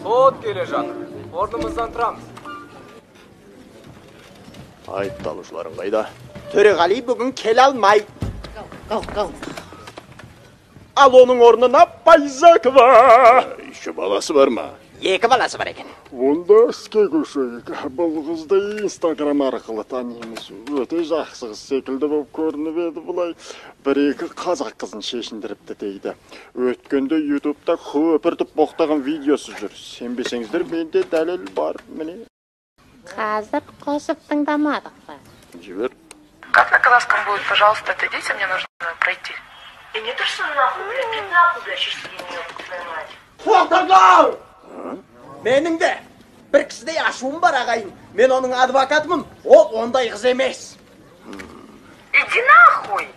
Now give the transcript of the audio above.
Сот келе жатыр. Орнымыздан тұрамыз. Айыпталушыларың қайда? Төреғали бүгін келе алмай. Қал. Ал оның орнына Байзакова. Еще баласы бар ма? 2 баласы бар екен. Онда іске көшейік. Бұл қызды Инстаграм арқылы танимыз. Өте жақсы қыз секілді болып көрініп еді бұлай. 1-2 қазақ қызын шешіндіріпті дейді. Өткенде ютубта көпіртіп боқтаған видеосы жүр. Сенбесеңіздер, менде дәлел бар, міне. Қазір қосып тыңдамадық па. Жібер. Как на казахском будет, пожалуйста, отойдите, мне нужно пройти. И не то, что нахуй, блядь, ты нахуй, блядь, сейчас не мог поймать. Тоқтаңдар! Менің де бір кісідей ашуым бар ағайын. Мен оның адвокатымын, ол ондай қыз емес. Иди нахуй!